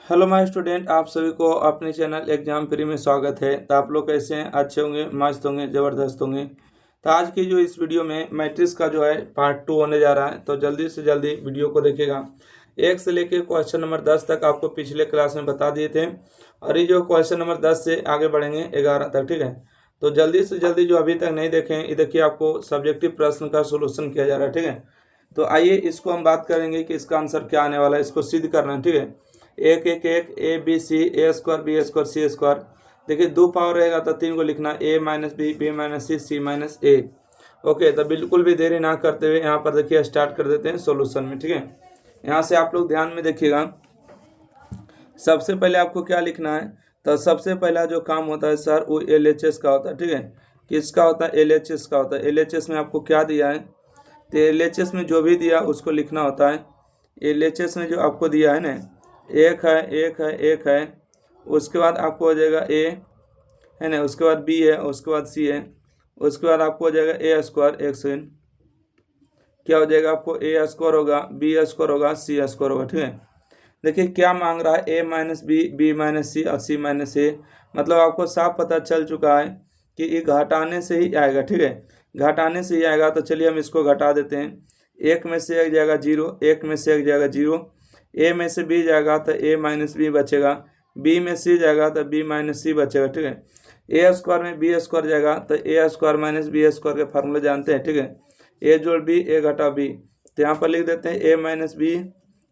Hello my student, आप सभी को अपने चैनल एग्जाम फ्री में स्वागत है। तो आप लोग कैसे हैं? अच्छे होंगे, मस्त होंगे, ज़बरदस्त होंगे। तो आज की जो इस वीडियो में मैट्रिक्स का जो है पार्ट 2 होने जा रहा है, तो जल्दी से जल्दी वीडियो को देखिएगा। 1 से लेके क्वेश्चन नंबर 10 तक आपको पिछले क्लास में बता दिए थे, और ये जो क्वेश्चन नंबर 10 से आगे बढ़ेंगे 11 तक, ठीक है। तो जल्दी से जल्दी जो अभी तक नहीं देखें, ये देखिए आपको सब्जेक्टिव प्रश्न का सोल्यूशन किया जा रहा है, ठीक है। तो आइए इसको हम बात करेंगे कि इसका आंसर क्या आने वाला है। इसको सिद्ध करना है, ठीक है। एक एक एक A B C, A square B square C square. देखिए 2 पावर रहेगा तो 3 को लिखना, A minus B, B minus C minus A. Okay, तो बिल्कुल भी देरी ना करते हुए यहाँ पर देखिए स्टार्ट कर देते हैं सॉल्यूशन में, ठीक है। यहाँ से आप लोग ध्यान में देखिएगा, सबसे पहले आपको क्या लिखना है। तो सबसे पहला जो काम होता है सर, वो LHS का होता है, ठीक है। किसका होता है? LHS का होता है। LHS में आपको क्या दिया है, तो LHS में जो भी दिया उसको लिखना होता है। LHS में जो आपको दिया है ना, एक है, एक है, एक है, उसके बाद आपको हो जाएगा ए, है ना, उसके बाद बी है, उसके बाद सी है, उसके बाद आपको हो जाएगा ए स्क्वायर। एक सेकेंड, क्या हो जाएगा आपको? ए स्क्वायर होगा, बी स्क्वायर होगा, सी स्क्वायर होगा, ठीक है। देखिए क्या मांग रहा है, ए माइनस बी, बी माइनस सी और सी माइनस ए। मतलब आपको साफ पता चल चुका है कि ये घटाने से ही आएगा, ठीक है। घटाने से ही आएगा, तो चलिए हम इसको घटा देते हैं। एक में से एक जाएगा जीरो, एक में से एक जाएगा जीरो। ए में से बी जाएगा तो ए माइनस बी बचेगा, बी में सी जाएगा तो बी माइनस सी बचेगा, ठीक है। ए स्क्वायर में बी स्क्वायर जाएगा तो ए स्क्वायर माइनस बी स्क्वायर के फार्मूले जानते हैं, ठीक है। ए जोड़ बी, ए घटा बी। तो यहाँ पर लिख देते हैं ए माइनस बी,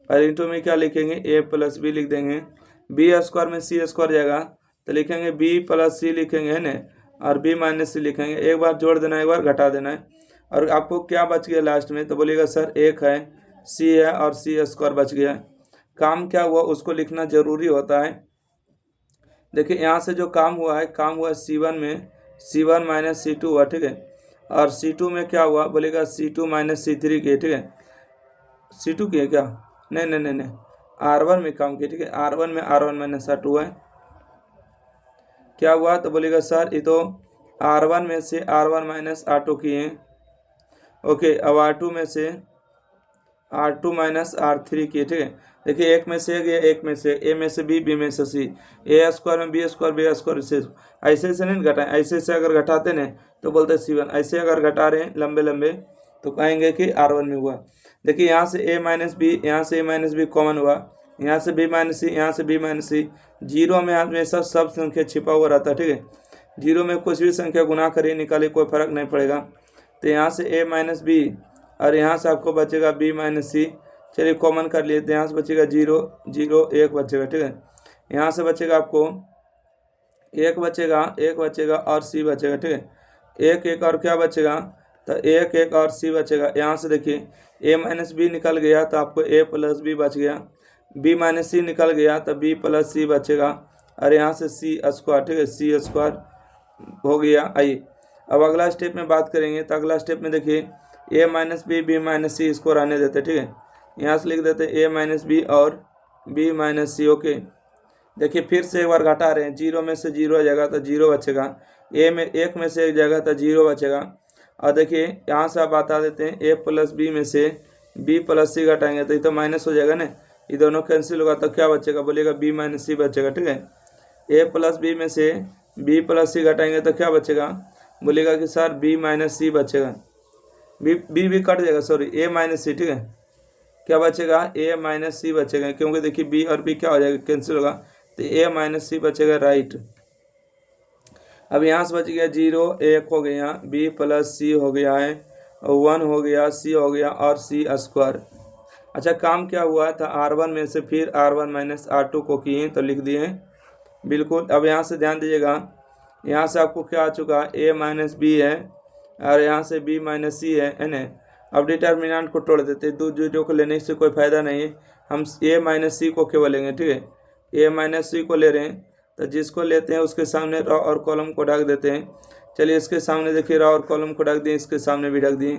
और इंटू में क्या लिखेंगे? ए प्लस बी लिख देंगे। बी स्क्वायर में सी स्क्वायर जाएगा तो लिखेंगे बी प्लस सी लिखेंगे, है ना, और बी माइनस सी लिखेंगे। एक बार जोड़ देना है, एक बार घटा देना है। और आपको क्या बच गया लास्ट में? तो बोलिएगा सर एक है, सी है और सी स्क्वायर बच गया। काम क्या हुआ उसको लिखना जरूरी होता है। देखिए यहाँ से जो काम हुआ है, काम हुआ C1 में C1 माइनस C2 हुआ, ठीक है। और C2 में क्या हुआ? बोलेगा C2 माइनस C3 की, ठीक है। C2 की है क्या? नहीं नहीं नहीं नहीं, R1 में काम किया, ठीक है। R1 में R1 माइनस R2 है। क्या हुआ? तो बोलेगा सर ये तो R1 में से R1 माइनस R2 की है। ओके, अब R2 में से R2 माइनस R3 की, ठीक है। देखिए एक में से एक, एक में से ए में से बी, बी में से सी, ए स्क्वायर में बी स्क्वायर, बी स्क्वायर से। ऐसे से नहीं घटाएं, ऐसे से अगर घटाते ना तो बोलते हैं C1। ऐसे अगर घटा रहे हैं लंबे लंबे तो कहेंगे कि R1 में हुआ। देखिए यहाँ से ए माइनस बी, यहाँ से ए माइनस बी कॉमन हुआ, यहाँ से बी माइनस सी, यहाँ से बी माइनस सी। जीरो में हमेशा सब संख्या छिपा हुआ रहता है, ठीक है। जीरो में कुछ भी संख्या गुना करिए निकालिए, कोई फर्क नहीं पड़ेगा। तो यहाँ से ए माइनस बी, और यहाँ से आपको बचेगा बी माइनस सी। चलिए कॉमन कर लिए, तो यहाँ से बचेगा जीरो, जीरो एक बचेगा, ठीक है। यहाँ से बचेगा आपको एक बचेगा, एक बचेगा और सी बचेगा, ठीक है। एक एक और क्या बचेगा? तो एक एक और सी बचेगा। यहाँ से देखिए ए माइनस बी निकल गया तो आपको ए प्लस बी बच गया, बी माइनस सी निकल गया तो बी प्लस सी बचेगा, और यहाँ से सी स्क्वायर, ठीक है, सी स्क्वायर हो गया। आइए अब अगला स्टेप में बात करेंगे। तो अगला स्टेप में देखिए ए माइनस बी, बी माइनस सी इसको रहने देते, ठीक है। यहाँ से लिख देते ए माइनस बी और बी माइनस सी। ओके, देखिए फिर से एक बार घटा रहे हैं, जीरो में से जीरो जाएगा तो जीरो बचेगा, ए में एक में से एक जाएगा तो जीरो बचेगा। और देखिए यहाँ से आप बता देते हैं ए प्लस बी में से बी प्लस सी घटाएंगे तो ये तो माइनस हो जाएगा ना, ये दोनों कैंसिल होगा तो क्या बचेगा? बोलिएगा बी माइनस सी बचेगा, ठीक है। ए प्लस बी में से बी प्लस सी घटाएंगे तो क्या बचेगा? बोलिएगा कि सर बी माइनस सी बचेगा। बी भी कट जाएगा, सॉरी, ए माइनस सी, ठीक है। क्या बचेगा? ए माइनस सी बचेगा, क्योंकि देखिए बी और बी क्या हो जाएगा? कैंसिल होगा, तो ए माइनस सी बचेगा, राइट। अब यहाँ से बच गया जीरो, एक हो गया, बी प्लस सी हो गया है, वन हो गया, सी हो गया और सी स्क्वायर। अच्छा काम क्या हुआ था? R1 में से फिर R1 माइनस R2 को किए तो लिख दिए बिल्कुल। अब यहाँ से ध्यान दीजिएगा, यहाँ से आपको क्या आ चुका है? ए माइनस बी है, और यहाँ से बी माइनस सी है ना। अब डिटर्मिनेंट को तोड़ देते हैं, दो जीरो को लेने से कोई फायदा नहीं है, हम ए माइनस सी को केवल लेंगे, ठीक है। ए माइनस सी को ले रहे हैं तो जिसको लेते हैं उसके सामने रॉ और कॉलम को ढक देते हैं। चलिए इसके सामने देखिए रॉ और कॉलम को ढक दिए, इसके सामने भी ढक दिए।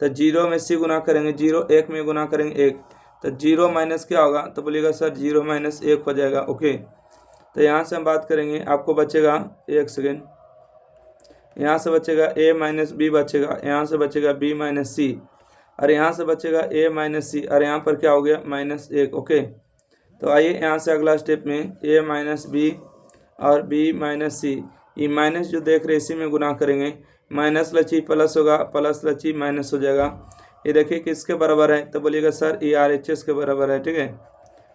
तो जीरो में सी गुना करेंगे, जीरो एक में गुना करेंगे एक, तो जीरो माइनस क्या होगा? तो बोलिएगा सर जीरो माइनस एक हो जाएगा। ओके, तो यहाँ से हम बात करेंगे, आपको बचेगा, एक सेकेंड, यहाँ से बचेगा ए माइनस बी बचेगा, यहाँ से बचेगा बी माइनस सी, और यहाँ से बचेगा ए माइनस सी, और यहाँ पर क्या हो गया? माइनस एक। ओके, तो आइए यहाँ से अगला स्टेप में a माइनस बी और b माइनस सी, ये माइनस जो देख रहे इसी में गुना करेंगे। माइनस लची प्लस होगा, प्लस लची माइनस हो जाएगा। ये देखिए किसके बराबर है, तो बोलिएगा सर ये RHS के बराबर है। ठीक है,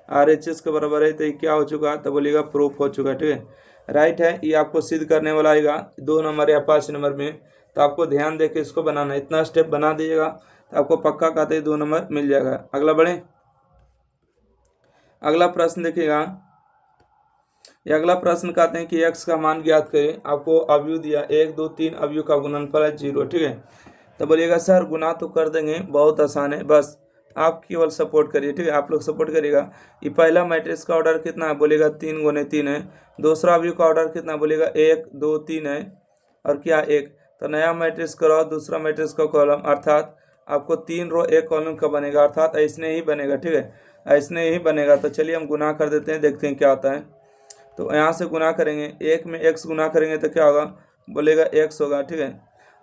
RHS के बराबर है, तो ये क्या हो चुका, तो बोलिएगा प्रूफ हो चुका। ठीक है, राइट है। ये आपको सिद्ध करने वाला आएगा 2 नंबर या 5 नंबर में, तो आपको ध्यान दे के इसको बनाना है। इतना स्टेप बना दीजिएगा तो आपको पक्का कहते 2 नंबर मिल जाएगा। अगला बढ़े, अगला प्रश्न देखिएगा। ये अगला प्रश्न कहते हैं कि x का मान ज्ञात करें। आपको अवयव दिया 1 2 3, अवयव का गुणनफल है 0। ठीक है, तो बोलिएगा सर गुना तो कर देंगे, बहुत आसान है, बस आप केवल सपोर्ट करिए। ठीक है, आप लोग सपोर्ट करिएगा। ये पहला मैट्रिक्स का ऑर्डर कितना है, बोलेगा 3 गुने 3 है। दूसरा अवयव का ऑर्डर कितना, बोलेगा 1 2 3 है, और क्या 1। तो नया मैट्रिक्स करो, दूसरा मैट्रिक्स का कॉलम, अर्थात आपको 3 रो 1 कॉलम का बनेगा, अर्थात ऐसने ही बनेगा। ठीक है, ऐसने ही बनेगा। तो चलिए हम गुना कर देते हैं, देखते हैं क्या होता है। तो यहाँ से गुना करेंगे, 1 में x गुना करेंगे तो क्या होगा, बोलेगा x होगा। ठीक है,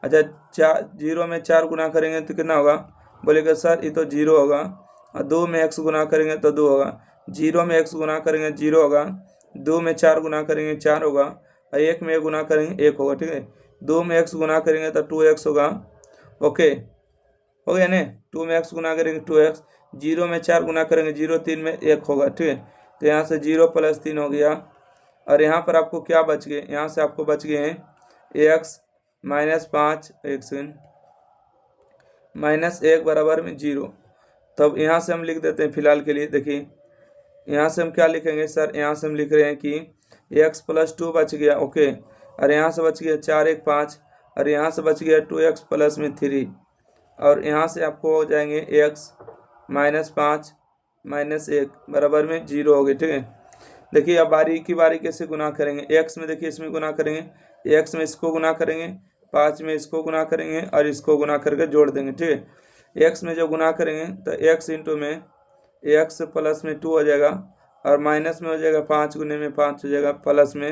अच्छा 0 में 4 गुना करेंगे तो कितना होगा, बोलेगा सर ये तो 0 होगा। और 2 में x गुना करेंगे तो 2 होगा। 0 में x गुना करेंगे 0 होगा। 2 में 4 गुना करेंगे 4 होगा। और 1 में गुना करेंगे 1 होगा। ठीक है, 2 में x गुना करेंगे तो 2x होगा। ओके, हो गया ना। 2 में x गुना करेंगे 2x। 0 में 4 गुना करेंगे 0, 3 में 1 होगा। ठीक है, तो यहाँ से 0 + 3 हो गया। और यहाँ पर आपको क्या बच गए, यहाँ से आपको बच गए हैं x माइनस 5, एक सेकेंड, -1 बराबर में 0। तब यहाँ से हम लिख देते हैं फिलहाल के लिए। देखिए यहाँ से हम क्या लिखेंगे सर, यहाँ से हम लिख रहे हैं कि x + 2 बच गया। ओके, और यहाँ से बच गया 4 1 5, और यहाँ से बच गया 2x + में 3, और यहाँ से आपको हो जाएंगे x -5 -1 बराबर में 0 हो गए। ठीक है, देखिए अब बारी की बारी कैसे गुना करेंगे। x में देखिए इसमें गुना करेंगे, x में इसको गुना करेंगे, 5 में इसको गुना करेंगे, और इसको गुना करके जोड़ देंगे। ठीक है, x में जो गुना करेंगे तो x इंटू में x प्लस में 2 हो जाएगा, और माइनस में हो जाएगा 5 गुने में 5 हो जाएगा, प्लस में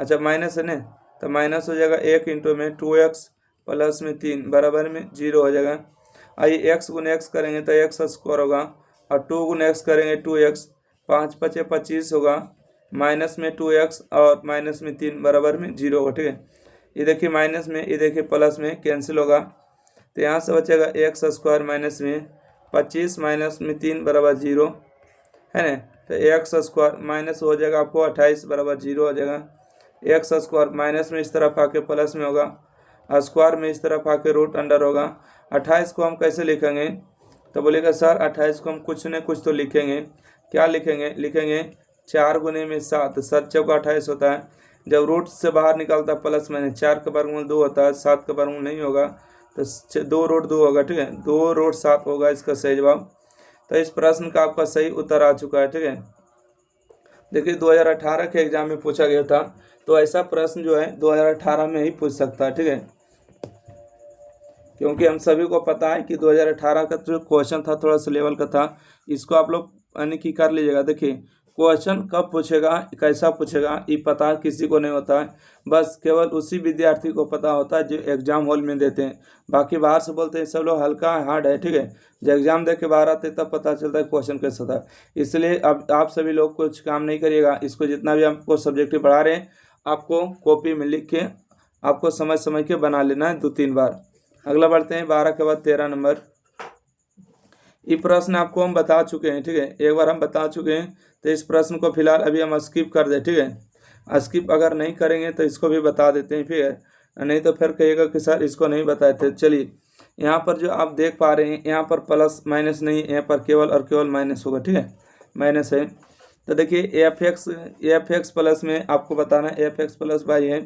अच्छा माइनस है ना, तो माइनस हो जाएगा 1 इंटू में 2x प्लस में 3 बराबर में 0 हो जाएगा। आइए x गुने x करेंगे तो x² होगा, और 2 गुने x करेंगे 2x, 5 × 5 = 25 होगा, माइनस में 2x और माइनस में 3 बराबर में 0 होगा। ठीक है, ये देखिए माइनस में, ये देखिए प्लस में कैंसिल होगा, तो यहाँ से बचेगा x² माइनस में 25 माइनस में 3 बराबर 0 है ना। तो x² माइनस हो जाएगा आपको 28 बराबर 0 हो जाएगा। x² माइनस में इस तरफ आके प्लस में होगा, और स्क्वायर में इस तरफ आके रूट अंडर होगा। 28 को हम कैसे लिखेंगे, तो बोलेगा सर 28 को हम कुछ न कुछ तो लिखेंगे। क्या लिखेंगे, लिखेंगे 4 गुने में 7, 7 चौका 28 होता है। जब रूट से बाहर निकलता है प्लस माइनस, 4 का वर्गमूल 2 होता है, 7 का वर्गमूल नहीं होगा, तो 2 रूट 2 होगा। ठीक है, 2 रूट 7 होगा इसका सही जवाब। तो इस प्रश्न का आपका सही उत्तर आ चुका है। ठीक है, देखिए 2018 के एग्जाम में पूछा गया था, तो ऐसा प्रश्न जो है 2018 में ही पूछ सकता है। ठीक है, क्योंकि हम सभी को पता है कि 2018 का जो क्वेश्चन था थोड़ा सा लेवल का था, इसको आप लोग यानी कि कर लीजिएगा। देखिए क्वेश्चन कब पूछेगा, कैसा पूछेगा, ये पता किसी को नहीं होता है, बस केवल उसी विद्यार्थी को पता होता है जो एग्जाम हॉल में देते हैं। बाकी बाहर से बोलते हैं सब लोग हल्का हार्ड है। ठीक है, जब एग्जाम दे के बाहर आते तब पता चलता है क्वेश्चन कैसा था। इसलिए अब आप सभी लोग कुछ काम नहीं करिएगा, इसको जितना भी आपको सब्जेक्ट पढ़ा रहे हैं आपको कॉपी में लिख के आपको समझ समझ के बना लेना है 2-3 बार। अगला बढ़ते हैं 12 के बाद 13 नंबर। ये प्रश्न आपको हम बता चुके हैं। ठीक है, एक बार हम बता चुके हैं, तो इस प्रश्न को फिलहाल अभी हम स्किप कर दें। ठीक है, स्किप अगर नहीं करेंगे तो इसको भी बता देते हैं, फिर नहीं तो फिर कहिएगा कि सर इसको नहीं बताए थे। चलिए यहाँ पर जो आप देख पा रहे हैं, यहाँ पर प्लस माइनस नहीं, यहाँ पर केवल और केवल माइनस होगा। ठीक है, माइनस है। तो देखिए एफ एक्स प्लस में आपको बताना है f(x + y) है।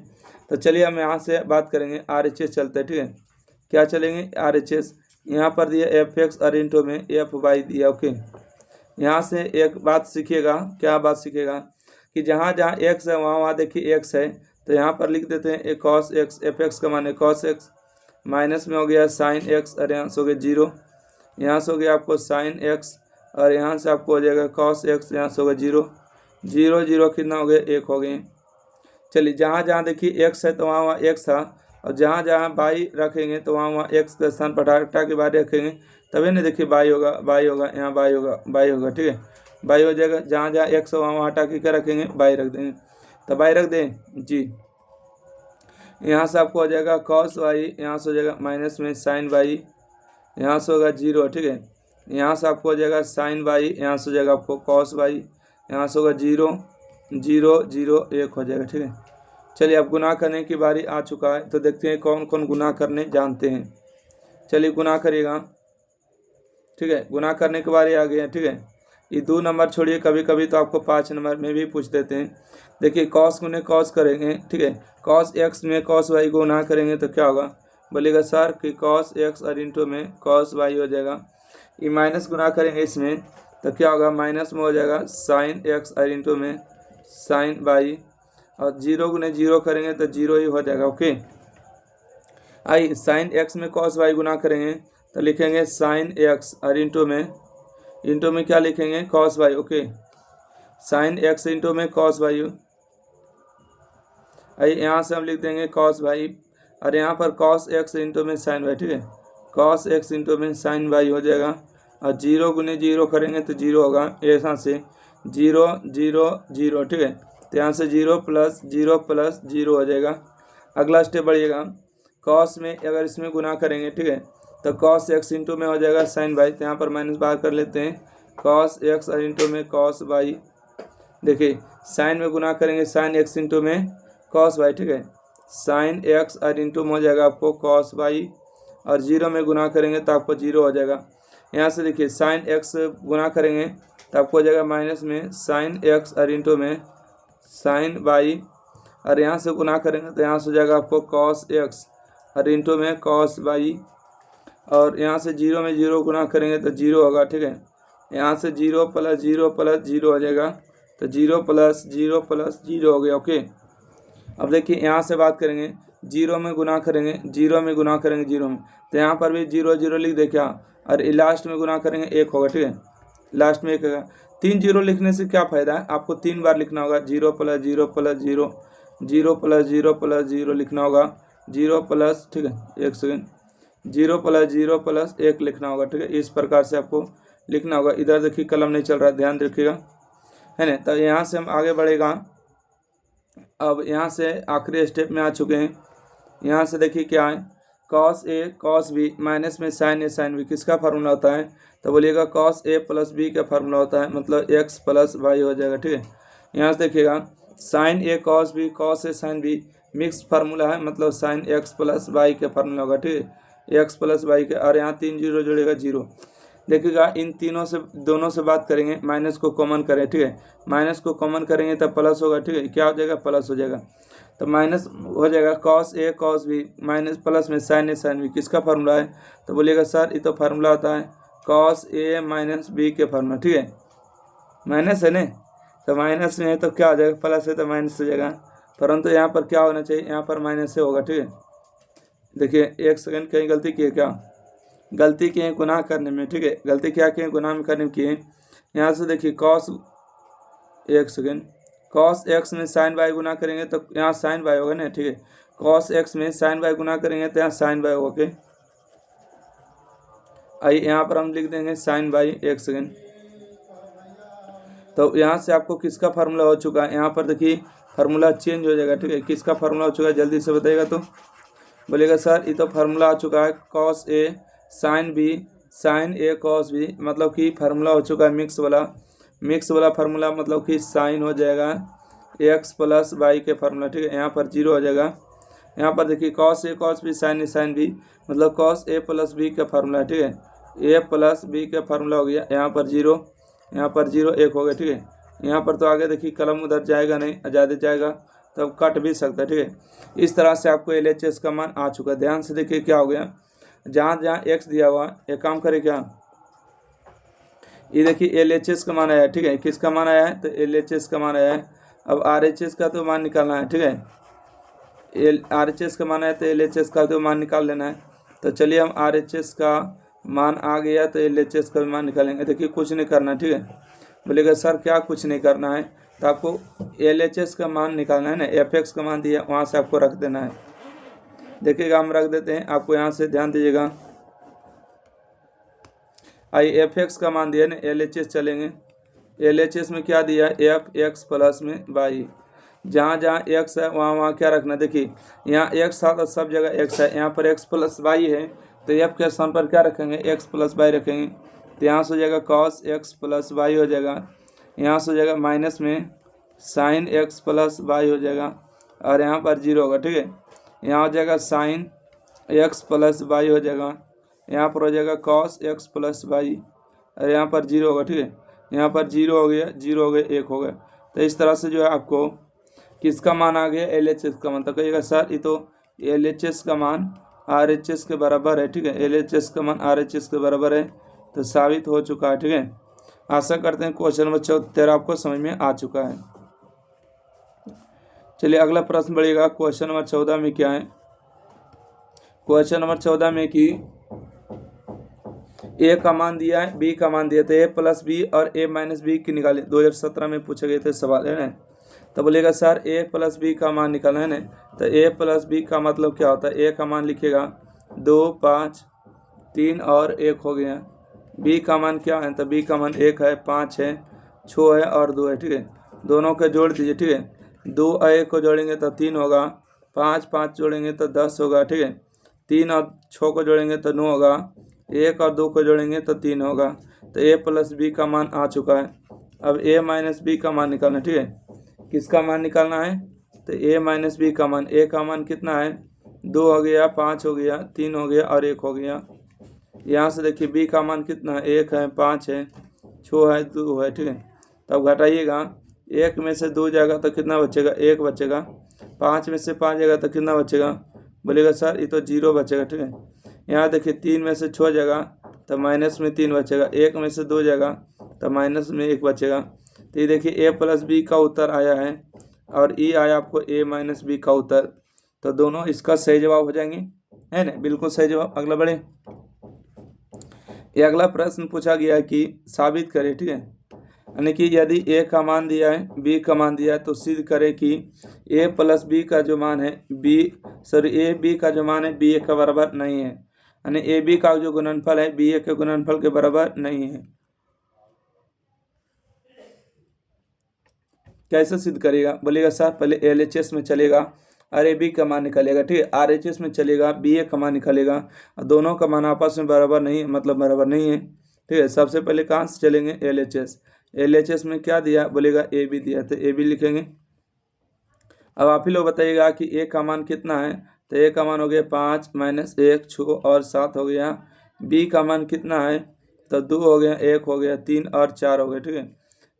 तो चलिए हम यहाँ से बात करेंगे RHS चलते हैं। ठीक है, क्या चलेंगे RHS, यहाँ पर दिया f(x) और इंटू में f(y) दिया। ओके, यहाँ से एक बात सीखिएगा, क्या बात सीखिएगा कि जहाँ जहाँ x है वहाँ वहाँ देखिए x है, तो यहाँ पर लिख देते हैं cos x, f(x) का मान है cos x, माइनस में हो गया sin x, और यहाँ से हो गया 0, यहाँ से हो गया आपको sin x, और यहाँ से आपको हो जाएगा cos x, यहाँ से हो गया 0 0 0 कितना हो गया 1 हो गए। चलिए जहाँ जहाँ देखिए x है तो वहाँ वहाँ x था, और जहाँ जहाँ y रखेंगे तो वहाँ वहाँ x के स्थान पर हटा के y रखेंगे, तभी ना देखिए y होगा, यहाँ y होगा। ठीक है, बाई हो जाएगा, जहाँ जहाँ एक्स वहाँ हटा के क्या रखेंगे, बाई रख देंगे। तो बाई रख दें जी। यहाँ से आपको हो जाएगा कॉस वाई, यहाँ से हो जाएगा माइनस में साइन वाई, यहाँ से होगा 0, ठीक है। यहाँ से आपको हो जाएगा साइन वाई, यहाँ से हो जाएगा आपको कॉस वाई, यहाँ से होगा 0 0 0 1 हो जाएगा, ठीक है। चलिए अब गुना करने की बारी आ चुका है, तो देखते हैं कौन कौन गुना करने जानते हैं। चलिए गुना करिएगा, ठीक है। गुना करने के बारे आ गया, ठीक है। ये 2 नंबर छोड़िए, कभी कभी तो आपको 5 नंबर में भी पूछ देते हैं। देखिए कॉस गुने कॉस करेंगे, ठीक है। कॉस एक्स में कॉस वाई को गुना करेंगे तो क्या होगा, बोलेगा सर कि कॉस एक्स और इंटू में कॉस वाई हो जाएगा। ये माइनस गुना करेंगे इसमें तो क्या होगा, माइनस में हो जाएगा साइन एक्स और इंटू में साइन वाई, और 0 गुने 0 करेंगे तो 0 ही हो जाएगा, ओके। आई साइन एक्स में कॉस वाई गुना करेंगे तो लिखेंगे साइन एक्स और इंटू में क्या लिखेंगे, cos Y, okay. Sine X into में कॉस वाई, आई यहाँ से हम लिख देंगे कॉस वाई, और यहाँ पर कॉस एक्स इंटू में साइन वाई, ठीक है। कॉस एक्स इंटू में साइन वाई हो जाएगा, और 0 गुने 0 करेंगे तो 0 होगा, यहाँ से 0 0 0, ठीक है। तो यहाँ से 0 प्लस 0 प्लस 0 हो जाएगा। अगला स्टेप बढ़िएगा, कॉस में अगर इसमें गुना करेंगे, ठीक है, तो कॉस एक्स इंटू में हो जाएगा साइन वाई, तो यहाँ पर माइनस बाहर कर लेते हैं, कॉस एक्स और इंटू में कॉस वाई। देखिए साइन में गुना करेंगे साइन एक्स इंटू में कॉस वाई, ठीक है। साइन एक्स और इंटू में हो जाएगा आपको कॉस वाई, और 0 में गुना करेंगे तो आपको 0 हो जाएगा। यहाँ से देखिए साइन एक्स गुना करेंगे तो आपको हो जाएगा माइनस में साइन एक्स और इंटू में साइन वाई, और यहाँ से गुना करेंगे तो यहाँ से हो जाएगा आपको कॉस एक्स और इंटू में कॉस वाई, और यहाँ से 0 में 0 गुना करेंगे तो 0 होगा, ठीक है। यहाँ से 0 प्लस 0 प्लस 0 हो जाएगा, तो 0 प्लस 0 प्लस 0 हो गया, ओके। अब देखिए यहाँ से बात करेंगे, 0 में गुना करेंगे 0 में गुना करेंगे 0 में, तो यहाँ पर भी 0 0 लिख दे क्या, और लास्ट में गुना करेंगे 1 होगा, ठीक है। लास्ट में 1 होगा। 3 0 लिखने से क्या फ़ायदा है, आपको 3 बार लिखना होगा, 0 प्लस 0 प्लस 0, 0 प्लस 0 प्लस 0 लिखना होगा, 0 प्लस, ठीक है, 1 सेकेंड, 0 प्लस 0 प्लस 1 लिखना होगा, ठीक है। इस प्रकार से आपको लिखना होगा। इधर देखिए कलम नहीं चल रहा, ध्यान रखिएगा, है ना। तो यहाँ से हम आगे बढ़ेगा। अब यहाँ से आखिरी स्टेप में आ चुके हैं। यहाँ से देखिए क्या है, cos A cos B minus में साइन ए साइन बी, किसका फार्मूला होता है, तो बोलिएगा कॉस ए प्लस बी का फार्मूला होता है, मतलब एक्स प्लस वाई हो जाएगा, ठीक है। यहाँ से देखिएगा sign A cos A sine B mix formula है, मतलब साइन एक्स प्लस वाई का फार्मूला होगा, ठीक है, एक्स प्लस वाई का, और यहाँ 3 0 जुड़ेगा 0। देखिएगा इन तीनों से दोनों से बात करेंगे, माइनस को कॉमन करें, ठीक है। माइनस को कॉमन करेंगे तब प्लस होगा, ठीक है। क्या हो जाएगा, प्लस हो जाएगा, तो माइनस हो जाएगा cos A cos B minus plus में साइन ए साइन बी, किसका फार्मूला है, तो बोलिएगा सर ये तो फार्मूला होता है कॉस ए माइनस बी के फार्मूला, ठीक है। माइनस है ना, तो माइनस में है तो क्या हो जाएगा, प्लस है तो माइनस हो जाएगा, परंतु यहाँ पर क्या होना चाहिए, यहाँ पर माइनस से होगा, ठीक है। देखिए 1 सेकेंड, कहीं गलती की है क्या, गलती किए गुनाह करने में, ठीक है। गलती क्या किए, गुनाह में करने में किए। यहाँ से देखिए कॉस, 1 सेकेंड, कॉस एक्स में साइन वाई गुना करेंगे तो यहाँ साइन वाई होगा ना, ठीक है। कॉस एक्स में साइन वाई गुना करेंगे तो यहाँ साइन वाई होगा, ओके। आइए यहाँ पर हम लिख देंगे साइन वाई, 1 सेकेंड। तो यहाँ से आपको किसका फार्मूला हो चुका है, यहाँ पर देखिए फार्मूला चेंज हो जाएगा, ठीक है। किसका फार्मूला हो चुका है, जल्दी से बताइएगा, तो बोलेगा सर ये तो फार्मूला आ चुका है cos A sine B sign A cos B, मतलब कि फार्मूला हो चुका है मिक्स वाला फार्मूला, मतलब कि साइन हो जाएगा एक्स प्लस वाई के फार्मूला, ठीक है। यहाँ पर 0 हो जाएगा। यहाँ पर देखिए cos A cos B sine B, मतलब कॉस ए प्लस बी का फार्मूला है, ठीक है। ए प्लस बी का फार्मूला हो गया, यहाँ पर 0, यहाँ पर 0 1 हो गया, ठीक है। यहाँ पर तो आगे देखिए कलम उधर जाएगा नहीं, ज़्यादा जाएगा तो कट भी सकता है, ठीक है। इस तरह से आपको LHS का मान आ चुका है। ध्यान से देखिए क्या हो गया, जहाँ जहाँ एक्स दिया हुआ, एक काम करे क्या, ये देखिए LHS का मान आया है, ठीक है। किसका मान आया है, तो LHS का मान आया है। अब RHS का तो मान निकालना है, ठीक है। RHS का मान आया तो LHS का तो मान निकाल लेना है। तो चलिए हम RHS का मान आ गया तो LHS का भी मान निकालेंगे। देखिए कुछ नहीं करना, ठीक है। बोलेगा सर क्या कुछ नहीं करना है, तो आपको LHS का मान निकालना है ना, FX का मान दिया वहाँ से आपको रख देना है। देखिएगा हम रख देते हैं, आपको यहाँ से ध्यान दीजिएगा। आई FX का मान दिया ना, LHS चलेंगे LHS में क्या दिया है, एफ एक्स प्लस में वाई। जहाँ जहाँ एक्स है वहाँ वहाँ क्या रखना, देखिए यहाँ एक्स था तो सब जगह एक्स है, यहाँ पर एक्स प्लस वाई है तो एफ के स्थान पर क्या रखेंगे, एक्स प्लस वाई रखेंगे। तो यहाँ से हो जाएगा कॉस एक्स प्लस वाई हो जाएगा, यहाँ से हो जाएगा माइनस में साइन एक्स प्लस वाई हो जाएगा और यहाँ पर जीरो होगा। ठीक है, यहाँ हो जाएगा साइन एक्स प्लस वाई हो जाएगा, यहाँ पर हो जाएगा कॉस एक्स प्लस वाई और यहाँ पर जीरो होगा। ठीक है, यहाँ पर जीरो हो गया, जीरो हो गया, एक हो गया। तो इस तरह से जो है आपको किसका मान आ गया, LHS का मान। तो कहिएगा सर ये तो LHS का मान RHS के बराबर है। ठीक है, LHS का मान RHS के बराबर है, तो साबित हो चुका है। ठीक है, आशा करते हैं क्वेश्चन नंबर 13 आपको समझ में आ चुका है। चलिए अगला प्रश्न बढ़ेगा क्वेश्चन नंबर 14 में। क्या है क्वेश्चन नंबर 14 में कि ए का मान दिया है, बी का मान दिया, तो ए प्लस बी और ए माइनस बी की निकाले। 2017 में पूछे गए थे सवाल, है ना। तो बोलेगा सर ए प्लस बी का मान निकालना है ना। तो ए प्लस बी का मतलब क्या होता है, ए का मान लिखिएगा 2 5 3 और 1 हो गया। बी का मान क्या है, तो बी का मान 1 है, 5 है, 6 है और 2 है। ठीक है, दोनों को जोड़ दीजिए। ठीक है, 2 और 1 को जोड़ेंगे तो 3 होगा, 5 5 जोड़ेंगे तो 10 होगा। ठीक है, 3 और 6 को जोड़ेंगे तो 9 होगा, 1 और 2 को जोड़ेंगे तो 3 होगा। तो ए प्लस बी का मान आ चुका है। अब ए माइनस बी का मान निकालना। ठीक है, किसका मान निकालना है, तो ए माइनस बी का मान। ए का मान कितना है, 2 हो गया, 5 हो गया, 3 हो गया और 1 हो गया। यहाँ से देखिए बी का मान कितना है, 1 है, 5 है, 6 है, 2 है। ठीक है, तब घटाइएगा, 1 में से 2 जाएगा तो कितना बचेगा, 1 बचेगा। 5 में से 5 जाएगा तो कितना बचेगा, बोलेगा सर ये तो 0 बचेगा। ठीक है, यहाँ देखिए 3 में से 6 जाएगा तो माइनस में 3 बचेगा, 1 में से 2 जाएगा तो माइनस में 1 बचेगा। तो ये देखिए ए प्लस बी का उत्तर आया है और ई आया आपको ए माइनस बी का उत्तर। तो दोनों इसका सही जवाब हो जाएंगे, है ना, बिल्कुल सही जवाब। अगला बढ़े, ये अगला प्रश्न पूछा गया है कि साबित करें। ठीक है, यानी कि यदि ए का मान दिया है, बी का मान दिया है, तो सिद्ध करें कि ए प्लस बी का जो मान है ए बी का जो मान है बी ए का बराबर नहीं है। यानी ए बी का जो गुणनफल है बी ए के गुणनफल के बराबर नहीं है। कैसे सिद्ध करेगा, बोलेगा सर पहले LHS में चलेगा और ए बी का मान निकालेगा। ठीक है, RHS में चलेगा, बी ए का मान निकालेगा। दोनों का मान आपस में बराबर नहीं, मतलब बराबर नहीं है। ठीक है, सबसे पहले कहाँ से चलेंगे, LHS में क्या दिया, बोलेगा ए बी दिया, तो ए बी लिखेंगे। अब आप ही लोग बताइएगा कि ए का मान कितना है, तो ए का मान हो गया 5 माइनस 1 6 और 7 हो गया। बी का मान कितना है, तो 2 हो गया, 1 हो गया, 3 और 4 हो गया। ठीक है,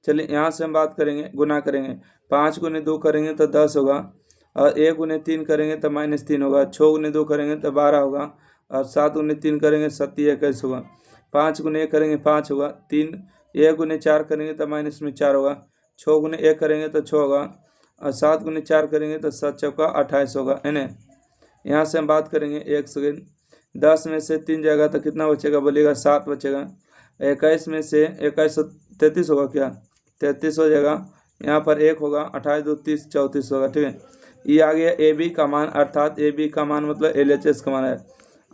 चलिए यहाँ से हम बात करेंगे, गुना करेंगे। 5 गुने 2 करेंगे तो 10 होगा और 1 गुने 3 करेंगे तो -3 होगा। 6 गुने 2 करेंगे तो 12 होगा और 7 गुने 3 करेंगे 21 होगा। 5 गुने 1 करेंगे 5 होगा। 1 गुने 4 करेंगे तो माइनस में 4 होगा। 6 गुने 1 करेंगे तो 6 होगा और 7 गुने 4 करेंगे तो 7 चौका 28 होगा, है ना। यहाँ से हम बात करेंगे 1 सेकेंड, 10 में से 3 जाएगा तो कितना बचेगा, बोलेगा 7 बचेगा। 21 में से 21 33 होगा, क्या 33 हो जाएगा। यहाँ पर 1 होगा, 28 2 30 34 होगा। ठीक है, ये आ गया ए बी का मान, अर्थात ए बी का मान मतलब LHS का मान है।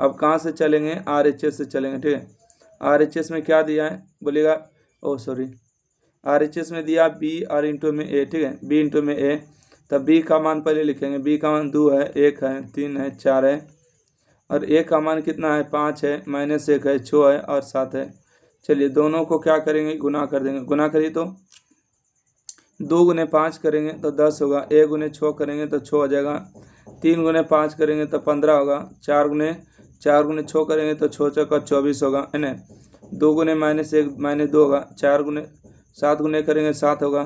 अब कहाँ से चलेंगे, RHS से चलेंगे। ठीक है, RHS में क्या दिया है, बोलेगा RHS में दिया बी और इंटू में ए। ठीक है, बी इंटू में ए, तब बी का मान पहले लिखेंगे। बी का मान 2 है, 1 है, 3 है, 4 है और ए का मान कितना है, 5 है, -1 है, 6 है और 7 है। चलिए दोनों को क्या करेंगे, गुना कर देंगे। गुना करिए तो 2 गुने 5 करेंगे तो 10 होगा। 1 गुने 6 करेंगे तो 6 हो जाएगा। 3 गुने 5 करेंगे तो 15 होगा। 4 गुने 6 करेंगे तो 6 चौका 24 होगा, है ना। 2 गुने -1 -2 होगा। 7 गुने करेंगे 7 होगा।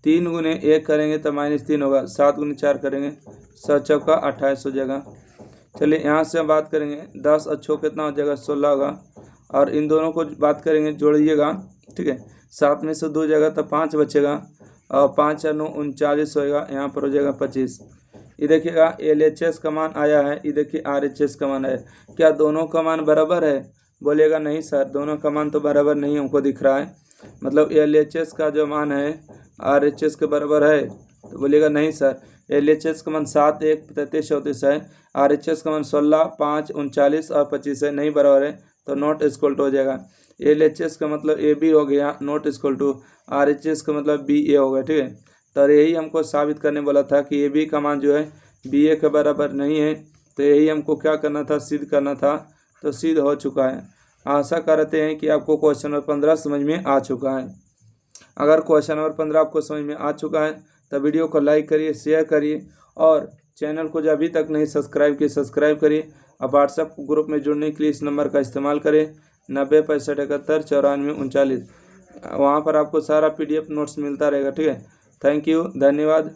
3 गुने 1 करेंगे तो -3 होगा। 7 गुने 4 करेंगे 7 चौका 28 हो जाएगा। चलिए यहाँ से हम बात करेंगे 10 और 6 कितना हो जाएगा, 16 होगा और इन दोनों को बात करेंगे, जोड़िएगा। ठीक है, 7 में से 2 जाएगा तो 5 बचेगा और 5 और 9 39 होएगा। यहाँ पर हो जाएगा 25। ये देखिएगा LHS का मान आया है, ये देखिए RHS का मान है। क्या दोनों का मान बराबर है, बोलेगा नहीं सर दोनों का मान तो बराबर नहीं हमको दिख रहा है। मतलब LHS का जो मान है RHS के बराबर है, तो बोलेगा नहीं सर, LHS का मान 7 1 33 34 है, RHS का मान 16 5 39 और 25 है, नहीं बराबर है, तो नॉट इक्वल टू हो जाएगा। LHS का मतलब AB हो गया, नॉट इक्वल टू RHS का मतलब BA हो गया। ठीक है, तो यही हमको साबित करने वाला था कि AB का मान जो है BA के बराबर नहीं है। तो यही हमको क्या करना था, सिद्ध करना था। तो सिद्ध हो चुका है। आशा करते हैं कि आपको क्वेश्चन नंबर 15 समझ में आ चुका है। अगर क्वेश्चन नंबर 15 आपको समझ में आ चुका है तो वीडियो को लाइक करिए, शेयर करिए और चैनल को जो अभी तक नहीं सब्सक्राइब किए सब्सक्राइब करिए। अब व्हाट्सएप ग्रुप में जुड़ने के लिए इस नंबर का इस्तेमाल करें 90 65 71 94 39। वहाँ पर आपको सारा PDF नोट्स मिलता रहेगा। ठीक है, थैंक यू, धन्यवाद।